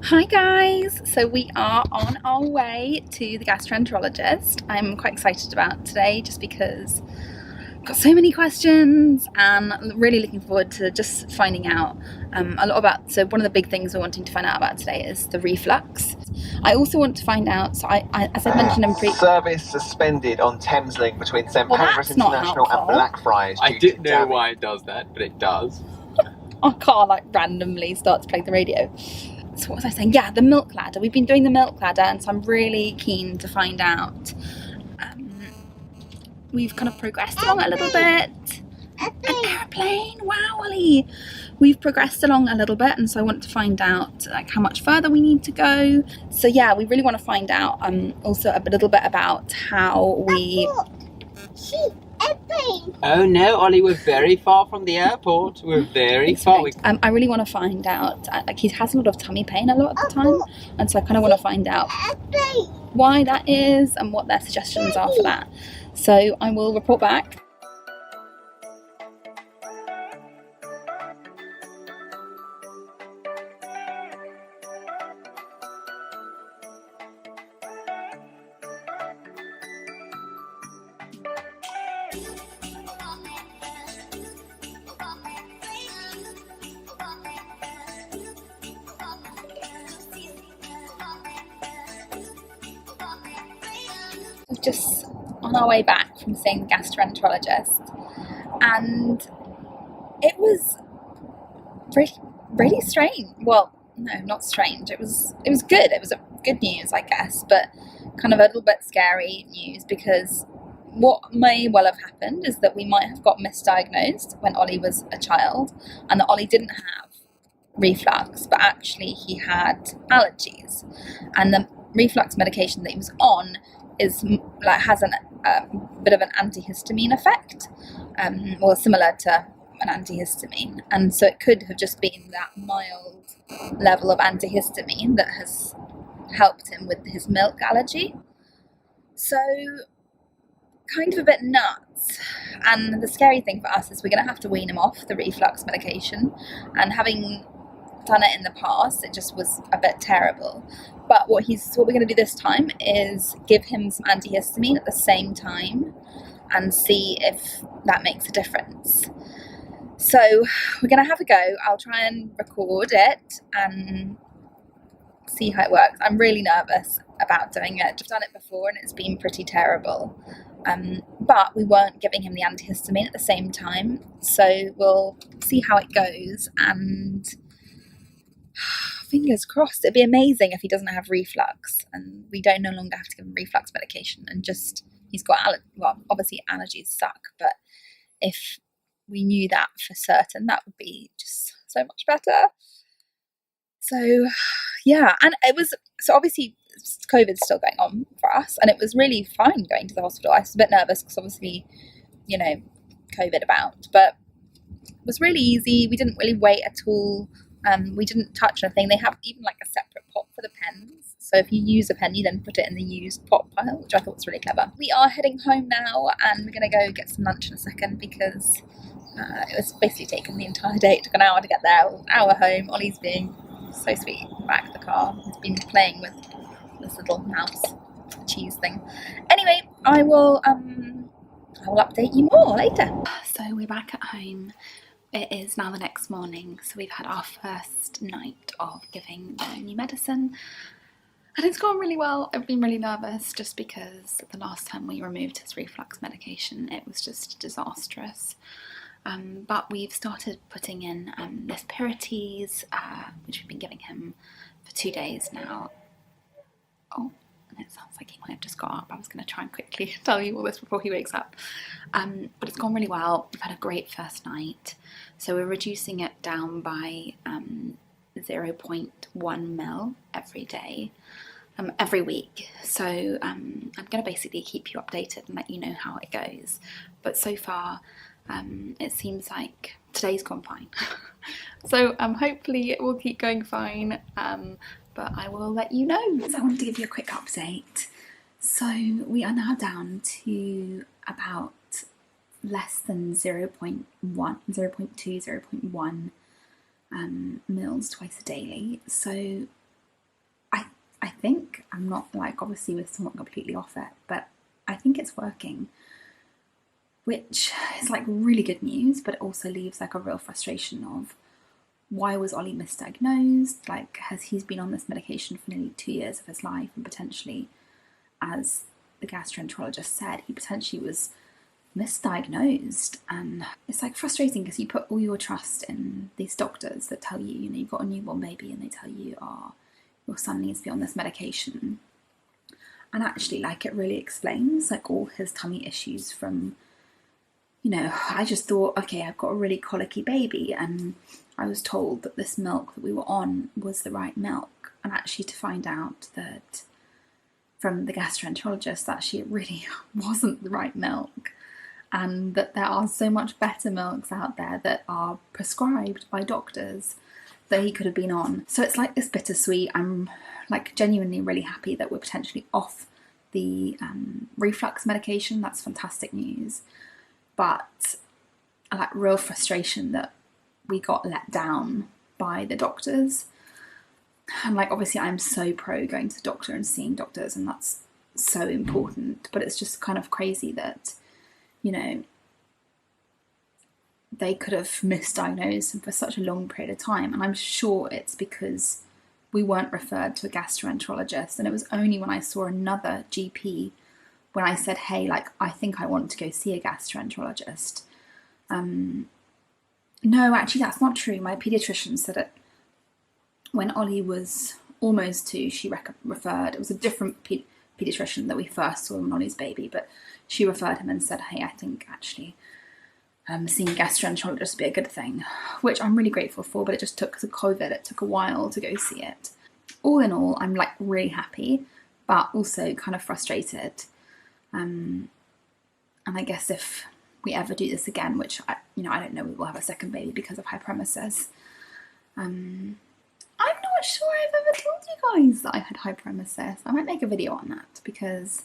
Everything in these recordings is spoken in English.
Hi guys! So we are on our way to the gastroenterologist. I'm quite excited about today just because I've got so many questions and I'm really looking forward to just finding out a lot about, so one of the big things we're wanting to find out about today is the reflux. I also want to find out, so as I mentioned in Service suspended on Thameslink between St Pancras that's not International and helpful. Blackfriars. I didn't know why it does that, but it does. Our car like randomly starts playing the radio. So what was I saying? Yeah, the milk ladder. We've been doing the milk ladder, and so I'm really keen to find out. We've kind of progressed along a little bit. An airplane! Wow, Ollie! We've progressed along a little bit, and so I want to find out like how much further we need to go. So yeah, we really want to find out also a little bit about how we. Oh no, Ollie, we're very far from the airport. We're very far. I really want to find out, like he has a lot of tummy pain a lot of the time, and so I kind of want to find out why that is and what their suggestions are for that. So I will report back. Just on our way back from seeing the gastroenterologist, and it was really strange. Well, no, not strange. It was good. It was a good news, I guess, but kind of a little bit scary news, because what may well have happened is that we might have got misdiagnosed when Ollie was a child, and that Ollie didn't have reflux, but actually he had allergies, and the reflux medication that he was on is like has a bit of an antihistamine effect, or similar to an antihistamine, and so it could have just been that mild level of antihistamine that has helped him with his milk allergy. So kind of a bit nuts, and the scary thing for us is we're going to have to wean him off the reflux medication, and having done it in the past, it just was a bit terrible. But what we're going to do this time is give him some antihistamine at the same time and see if that makes a difference. So we're going to have a go. I'll try and record it and see how it works. I'm really nervous about doing it. I've done it before and it's been pretty terrible. But we weren't giving him the antihistamine at the same time, so we'll see how it goes, and fingers crossed. It'd be amazing if he doesn't have reflux and we don't no longer have to give him reflux medication, and just he's got well, obviously allergies suck, but if we knew that for certain, that would be just so much better. So yeah, and it was, so obviously COVID's still going on for us, and it was really fine going to the hospital. I was a bit nervous because obviously, you know, COVID about, but it was really easy. We didn't really wait at all. We didn't touch anything. They have even like a separate pot for the pens, so if you use a pen you then put it in the used pot pile, which I thought was really clever. We are heading home now, and we're going to go get some lunch in a second, because it was basically taken the entire day. It took an hour to get there, an hour home. Ollie's being so sweet back at the car. He's been playing with this little mouse cheese thing. Anyway, I will update you more later. So we're back at home. It is now the next morning, so we've had our first night of giving the new medicine, and it's gone really well. I've been really nervous just because the last time we removed his reflux medication, it was just disastrous. But we've started putting in this Pirites, which we've been giving him for 2 days now. Oh, and it sounds like he might have just got up. I was going to try and quickly tell you all this before he wakes up. But it's gone really well. We've had a great first night. So we're reducing it down by 0.1 mil every day, every week. So I'm going to basically keep you updated and let you know how it goes. But so far, it seems like today's gone fine. So hopefully it will keep going fine. But I will let you know. So I wanted to give you a quick update. So we are now down to about less than 0.2, 0.1 mils twice a daily. So I think, I'm not like, obviously we're still not completely off it, but I think it's working, which is like really good news, but it also leaves like a real frustration of, why was Ollie misdiagnosed? Like, has he's been on this medication for nearly 2 years of his life, and potentially, as the gastroenterologist said, he potentially was misdiagnosed. And it's like frustrating because you put all your trust in these doctors that tell you, you've got a newborn baby, and they tell you, oh, your son needs to be on this medication. And actually, like, it really explains like all his tummy issues from, I just thought, okay, I've got a really colicky baby, and I was told that this milk that we were on was the right milk. And actually to find out that from the gastroenterologist, actually it really wasn't the right milk, and that there are so much better milks out there that are prescribed by doctors that he could have been on. So it's like this bittersweet. I'm like genuinely really happy that we're potentially off the reflux medication. That's fantastic news. But I like real frustration that we got let down by the doctors. And like, obviously I'm so pro going to the doctor and seeing doctors, and that's so important, but it's just kind of crazy that, they could have misdiagnosed him for such a long period of time. And I'm sure it's because we weren't referred to a gastroenterologist. And it was only when I saw another GP, when I said, hey, like, I think I want to go see a gastroenterologist. No, actually, that's not true. My paediatrician said it when Ollie was almost 2. She referred. It was a different paediatrician that we first saw when Ollie's baby, but she referred him and said, hey, I think actually seeing a gastroenterologist would be a good thing, which I'm really grateful for, but it just took, because of COVID, it took a while to go see it. All in all, I'm like really happy, but also kind of frustrated. And I guess if we ever do this again, which I don't know, we will have a second baby because of hyperemesis. I'm not sure I've ever told you guys that I had hyperemesis. I might make a video on that because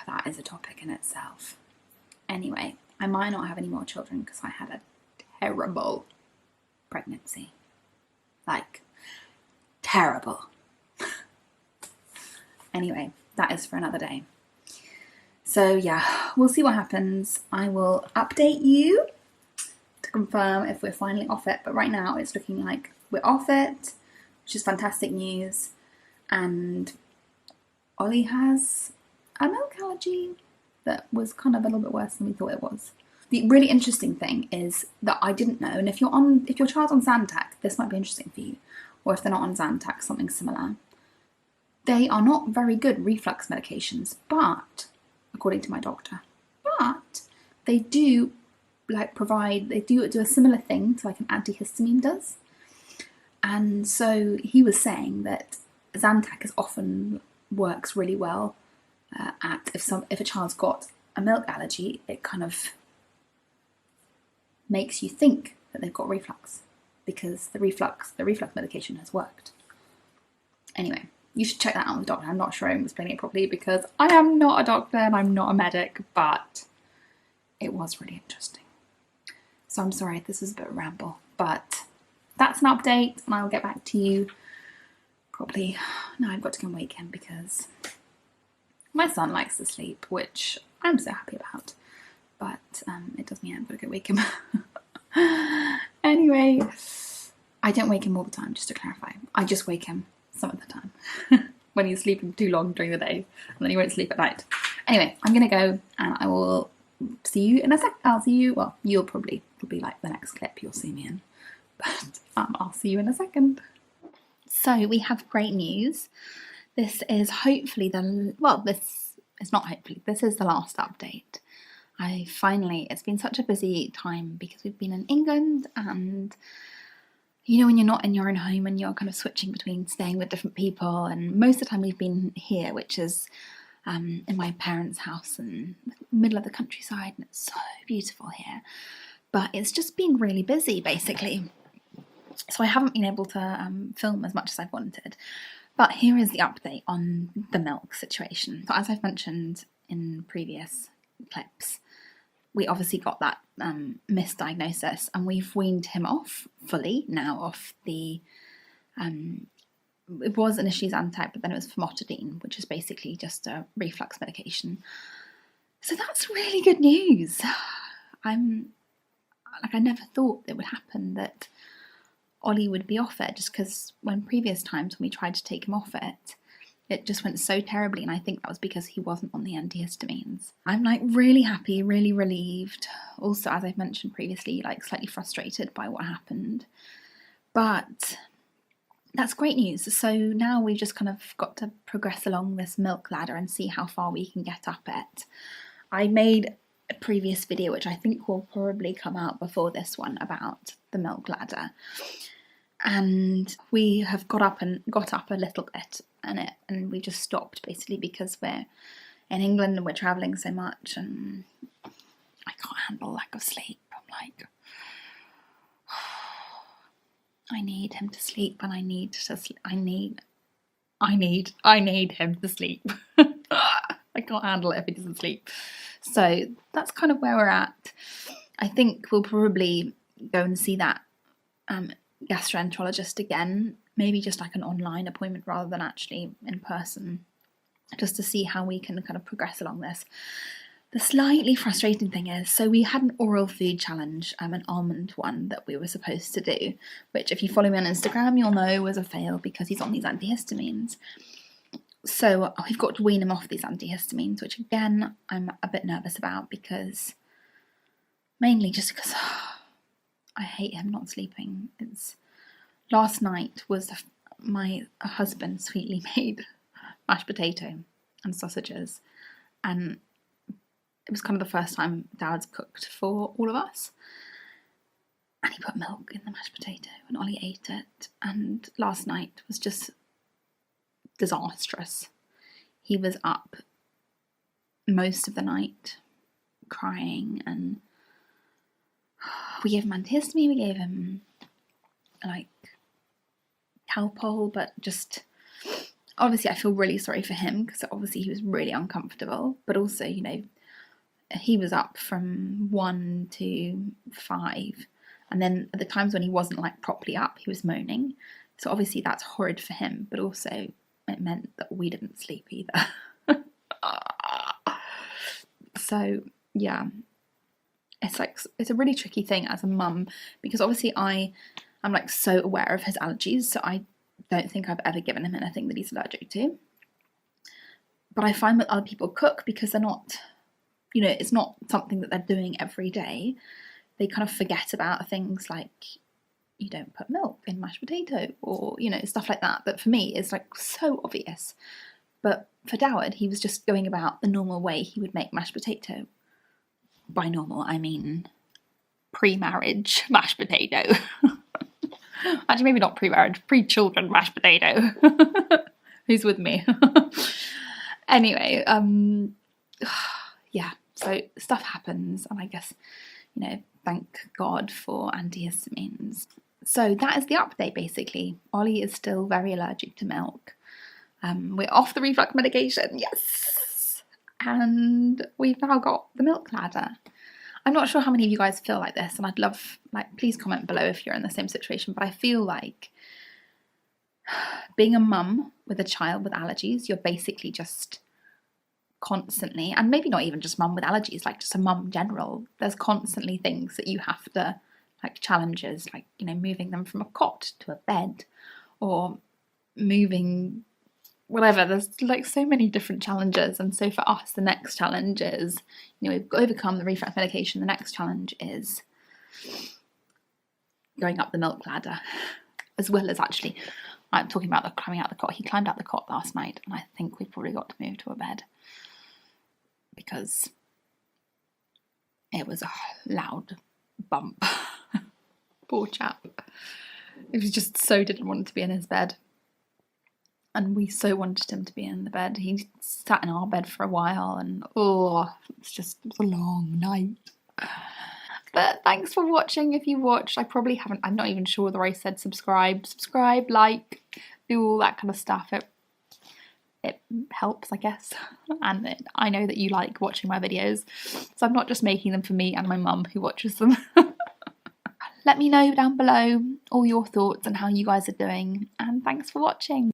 that is a topic in itself. Anyway, I might not have any more children because I had a terrible pregnancy. Like, terrible. Anyway, that is for another day. So yeah, we'll see what happens. I will update you to confirm if we're finally off it. But right now it's looking like we're off it, which is fantastic news. And Ollie has a milk allergy that was kind of a little bit worse than we thought it was. The really interesting thing is that I didn't know, and if your child's on Zantac, this might be interesting for you, or if they're not on Zantac, something similar. They are not very good reflux medications, but according to my doctor, but they do they do a similar thing to like an antihistamine does. And so he was saying that Zantac often works really well at if a child's got a milk allergy, it kind of makes you think that they've got reflux because the reflux medication has worked. Anyway, you should check that out with the doctor. I'm not sure I'm explaining it properly because I am not a doctor and I'm not a medic, but it was really interesting. So I'm sorry if this was a bit of a ramble, but that's an update and I'll get back to you probably. Now I've got to go and wake him because my son likes to sleep, which I'm so happy about, but it does mean I've got to go wake him. Anyway, I don't wake him all the time, just to clarify. I just wake him some of the time when he's sleeping too long during the day and then he won't sleep at night. Anyway, I'm going to go and I will see you in a sec. I'll see you, well, you'll probably be like the next clip you'll see me in, but I'll see you in a second. So we have great news. This is hopefully this is the last update. It's been such a busy time because we've been in England, and when you're not in your own home and you're kind of switching between staying with different people, and most of the time we've been here, which is in my parents' house in the middle of the countryside, and it's so beautiful here, but it's just been really busy basically. So I haven't been able to film as much as I've wanted. But here is the update on the milk situation. So as I've mentioned in previous clips, we obviously got that misdiagnosis and we've weaned him off fully now off the it was initially Zantac, but then it was famotidine, which is basically just a reflux medication. So that's really good news. I never thought it would happen that Ollie would be off it, just because when previous times when we tried to take him off it, it just went so terribly, and I think that was because he wasn't on the antihistamines. I'm like really happy, really relieved. Also, as I've mentioned previously, like slightly frustrated by what happened. But that's great news. So now we've just kind of got to progress along this milk ladder and see how far we can get up it. I made a previous video, which I think will probably come out before this one, about the milk ladder. And we have got up a little bit in it, and we just stopped basically because we're in England and we're travelling so much and I can't handle lack of sleep. I'm like, I need him to sleep, and I need him to sleep. I can't handle it if he doesn't sleep. So that's kind of where we're at. I think we'll probably go and see that gastroenterologist again, maybe just like an online appointment rather than actually in person, just to see how we can kind of progress along this. The slightly frustrating thing is, so we had an oral food challenge, an almond one that we were supposed to do, which if you follow me on Instagram, you'll know was a fail because he's on these antihistamines. So we've got to wean him off these antihistamines, which again, I'm a bit nervous about because, mainly just because I hate him not sleeping. Last night was my husband sweetly made mashed potato and sausages, and it was kind of the first time Dad's cooked for all of us. And he put milk in the mashed potato and Ollie ate it. And last night was just disastrous. He was up most of the night crying, and we gave him antihistamine, we gave him like Calpol, but just obviously I feel really sorry for him because obviously he was really uncomfortable, but also, you know, he was up from 1 to 5, and then at the times when he wasn't like properly up, he was moaning. So obviously that's horrid for him, but also it meant that we didn't sleep either. So yeah, it's a really tricky thing as a mum, because obviously I'm like so aware of his allergies, so I don't think I've ever given him anything that he's allergic to. But I find that other people cook, because they're not, you know, it's not something that they're doing every day. They kind of forget about things like you don't put milk in mashed potato, or, you know, stuff like that. But for me, it's like so obvious. But for Doward, he was just going about the normal way he would make mashed potato. By normal, I mean pre-marriage mashed potato. Actually, maybe not pre-marriage, pre-children mashed potato. Who's with me? Anyway, yeah, so stuff happens, and I guess, you know, thank God for antihistamines. So that is the update, basically. Ollie is still very allergic to milk. We're off the reflux medication, yes! And we've now got the milk ladder. I'm not sure how many of you guys feel like this, and I'd love, like, please comment below if you're in the same situation, but I feel like being a mum with a child with allergies, you're basically just constantly, and maybe not even just mum with allergies, like just a mum in general, there's constantly things that you have to, like challenges, like, you know, moving them from a cot to a bed, or moving whatever. There's like so many different challenges, and so for us the next challenge is, you know, we've overcome the reflux medication. The next challenge is going up the milk ladder, as well as, actually, I'm talking about the climbing out the cot. He climbed out the cot last night, and I think we've probably got to move to a bed because it was a loud bump. Poor chap. He was just so didn't want to be in his bed. And we so wanted him to be in the bed. He sat in our bed for a while, and it was a long night. But thanks for watching. If you watched, I probably haven't, I'm not even sure whether I said subscribe, like, do all that kind of stuff. It helps, I guess. And I know that you like watching my videos, so I'm not just making them for me and my mum who watches them. Let me know down below all your thoughts and how you guys are doing, and thanks for watching.